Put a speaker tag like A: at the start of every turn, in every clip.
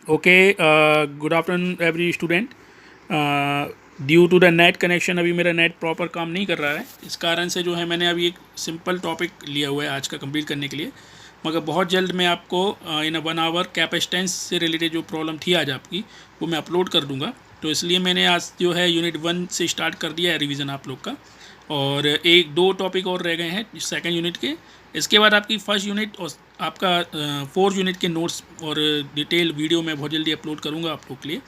A: Okay, good afternoon every student. Due to the net connection अभी मेरा net proper काम नहीं कर रहा है, इस कारण से जो है मैंने अभी एक सिंपल टॉपिक लिया हुआ है आज का कंप्लीट करने के लिए। मगर बहुत जल्द मैं आपको इन 1 आवर कैपेसिटेंस से रिलेटेड जो प्रॉब्लम थी आज आपकी, वो मैं अपलोड कर दूंगा। तो इसलिए मैंने आज जो है यूनिट 1 से स्टार्ट कर दिया है रिवीजन आप लोग का, और एक दो टॉपिक और रह गए हैं सेकंड यूनिट के। इसके बाद आपकी फर्स्ट यूनिट और आपका 4 यूनिट के नोट्स और डिटेल वीडियो मैं बहुत जल्दी अपलोड करूँगा आप लोग के लिए।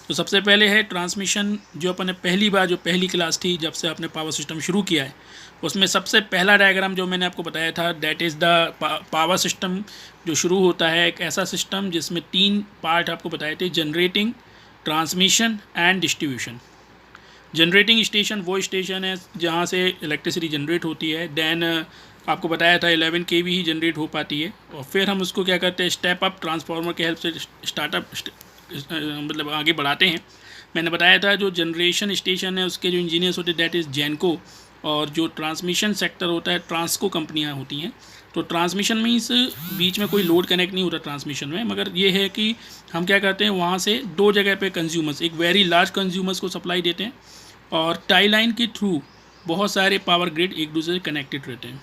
A: तो सबसे पहले है ट्रांसमिशन, जो अपन ने पहली बार जो पहली क्लास थी जब से आपने पावर सिस्टम शुरू किया है, उसमें सबसे पहला डायग्राम जो मैंने आपको बताया था, that is the power system. जो शुरू होता है एक ऐसा सिस्टम जिसमें 3 पार्ट आपको बताए थे, generating, transmission and distribution. Generating station वो स्टेशन है जहाँ से इलेक्ट्रिसिटी जनरेट होती है। देन आपको बताया था 11 kV ही जनरेट हो पाती है, और फिर हम उसको क्या करते हैं, स्टेप अप ट्रांसफार्मर के हेल्प से स्टार्टअप मतलब आगे बढ़ाते हैं। मैंने बताया था जो जनरेशन स्टेशन है उसके जो इंजीनियर्स होते हैं दैट इज़ जेनको, और जो ट्रांसमिशन सेक्टर होता है ट्रांसको कंपनियां होती हैं। तो ट्रांसमिशन में इस बीच में कोई लोड कनेक्ट नहीं होता ट्रांसमिशन में, मगर ये है कि हम क्या करते हैं, वहाँ से 2 जगह पे कंज्यूमर्स, एक वेरी लार्ज कंज्यूमर्स को सप्लाई देते हैं, और टाई लाइन के थ्रू बहुत सारे पावर ग्रिड एक दूसरे से कनेक्टेड रहते हैं।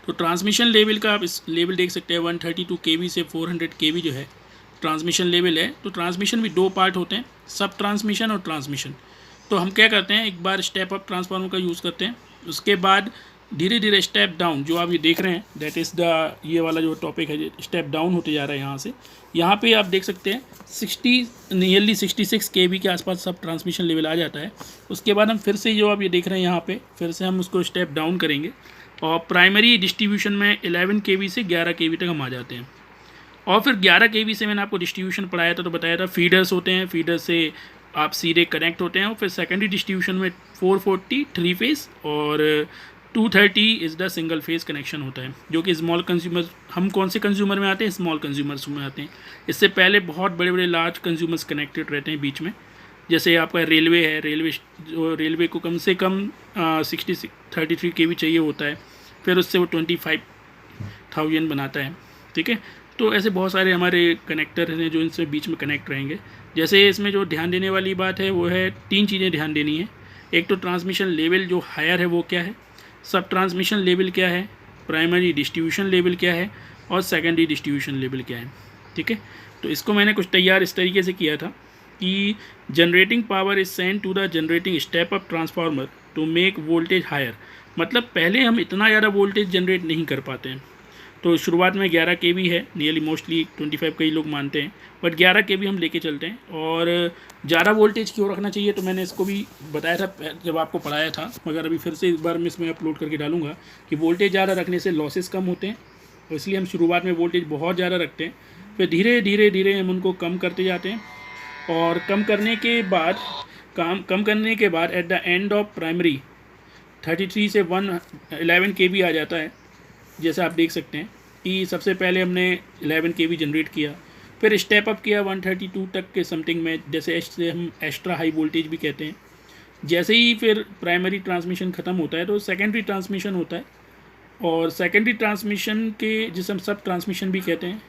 A: तो ट्रांसमिशन लेवल का आप इस लेवल देख सकते हैं, 132 kV से 400 kV जो है ट्रांसमिशन लेवल है। तो ट्रांसमिशन भी 2 पार्ट होते हैं, सब ट्रांसमिशन और ट्रांसमिशन। तो हम क्या करते हैं, एक बार स्टेप अप ट्रांसफार्मर का यूज़ करते हैं, उसके बाद धीरे धीरे स्टेप डाउन, जो आप ये देख रहे हैं दैट इज़ द ये वाला जो टॉपिक है, स्टेप डाउन होते जा रहा है यहाँ से। यहाँ पे आप देख सकते हैं नियरली 66 kV के आसपास सब ट्रांसमिशन लेवल आ जाता है। उसके बाद हम फिर से जो आप ये देख रहे हैं यहाँ पे, फिर से हम उसको स्टेप डाउन करेंगे, और प्राइमरी डिस्ट्रीब्यूशन में 11 kV से 11 kV तक हम आ जाते हैं। और फिर 11 kV से मैंने आपको डिस्ट्रीब्यूशन पढ़ाया था, तो बताया था फीडर्स होते हैं, फीडर से आप सीधे कनेक्ट होते हैं। और फिर सेकेंडरी डिस्ट्रीब्यूशन में 440 3 फेस और 230 is the single phase connection होता है, जो कि स्मॉल कंज्यूमर, हम कौन से कंज्यूमर में आते हैं, स्मॉल कंज्यूमर्स में आते हैं। इससे पहले बहुत बड़े बड़े लार्ज कंज्यूमर्स कनेक्टेड रहते हैं बीच में, जैसे आपका रेलवे है, रेलवे को कम से कम 33 kV चाहिए होता है, फिर उससे वो 25,000 बनाता है। ठीक है, तो ऐसे बहुत सारे हमारे कनेक्टर हैं जो इनसे बीच में कनेक्ट रहेंगे। जैसे इसमें जो ध्यान देने वाली बात है वो है, 3 चीज़ें ध्यान देनी है। एक तो ट्रांसमिशन लेवल जो हायर है वो क्या है, सब ट्रांसमिशन लेवल क्या है, प्राइमरी डिस्ट्रीब्यूशन लेवल क्या है, और सेकेंडरी डिस्ट्रीब्यूशन लेवल क्या है। ठीक है, तो इसको मैंने कुछ तैयार इस तरीके से किया था कि generating power is send to the generating step up transformer to make voltage higher. मतलब पहले हम इतना ज़्यादा वोल्टेज जनरेट नहीं कर पाते हैं। तो शुरुआत में 11 kV है, नियरली मोस्टली 25 कई लोग मानते हैं, बट 11 kV हम लेके चलते हैं। और ज़्यादा वोल्टेज क्यों रखना चाहिए, तो मैंने इसको भी बताया था जब आपको पढ़ाया था, मगर अभी फिर से एक बार मैं इसमें अपलोड करके डालूंगा कि वोल्टेज ज़्यादा रखने से लॉसेस कम होते हैं। तो इसलिए हम शुरुआत में वोल्टेज बहुत ज़्यादा रखते हैं, फिर धीरे धीरे धीरे हम उनको कम करते जाते हैं, और कम करने के बाद at the end of primary 33 से 111 kV आ जाता है। जैसे आप देख सकते हैं कि सबसे पहले हमने 11 kV जनरेट किया, फिर स्टेप अप किया 132 तक के समथिंग में, जैसे से हम एक्स्ट्रा हाई वोल्टेज भी कहते हैं। जैसे ही फिर प्राइमरी ट्रांसमिशन ख़त्म होता है तो सेकेंडरी ट्रांसमिशन होता है, और सेकेंडरी ट्रांसमिशन के जिसे हम सब ट्रांसमिशन भी कहते हैं।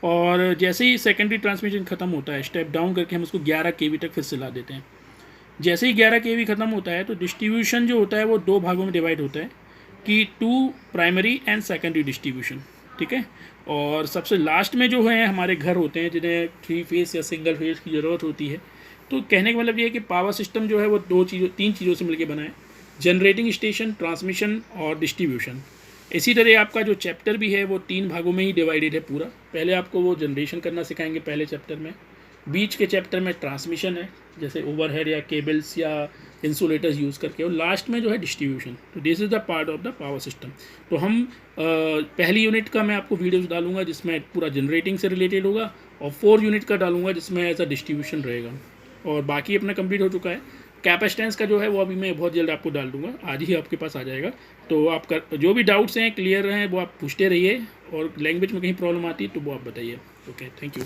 A: और जैसे ही सेकेंडरी ट्रांसमिशन ख़त्म होता है, स्टेप डाउन करके हम उसको 11 kV तक फिर से ला देते हैं। जैसे ही 11 kV ख़त्म होता है तो डिस्ट्रीब्यूशन जो होता है वो 2 भागों में डिवाइड होता है कि 2 प्राइमरी एंड सेकेंडरी डिस्ट्रीब्यूशन। ठीक है, और सबसे लास्ट में जो है हमारे घर होते हैं जिन्हें 3 फेस या सिंगल फेस की ज़रूरत होती है। तो कहने का मतलब ये है कि पावर सिस्टम जो है वो 3 चीज़ों से मिलकर बना है, जनरेटिंग स्टेशन, ट्रांसमिशन और डिस्ट्रीब्यूशन। इसी तरह आपका जो चैप्टर भी है वो 3 भागों में ही डिवाइडेड है पूरा। पहले आपको वो जनरेशन करना सिखाएंगे पहले चैप्टर में, बीच के चैप्टर में ट्रांसमिशन है जैसे ओवरहेड या केबल्स या इंसुलेटर्स यूज़ करके, और लास्ट में जो है डिस्ट्रीब्यूशन। तो this is the part of the power system. तो हम पहली यूनिट का मैं आपको वीडियोस डालूंगा जिसमें पूरा जनरेटिंग से रिलेटेड होगा, और 4 यूनिट का डालूंगा जिसमें एज अ डिस्ट्रीब्यूशन रहेगा, और बाकी अपना कंप्लीट हो चुका है। कैपेसिटेंस का जो है वो अभी मैं बहुत जल्द आपको डाल दूंगा, आज ही आपके पास आ जाएगा। तो आपका जो भी डाउट्स हैं क्लियर हैं वो आप पूछते रहिए, और लैंग्वेज में कहीं प्रॉब्लम आती है तो वो आप बताइए। Okay, thank you.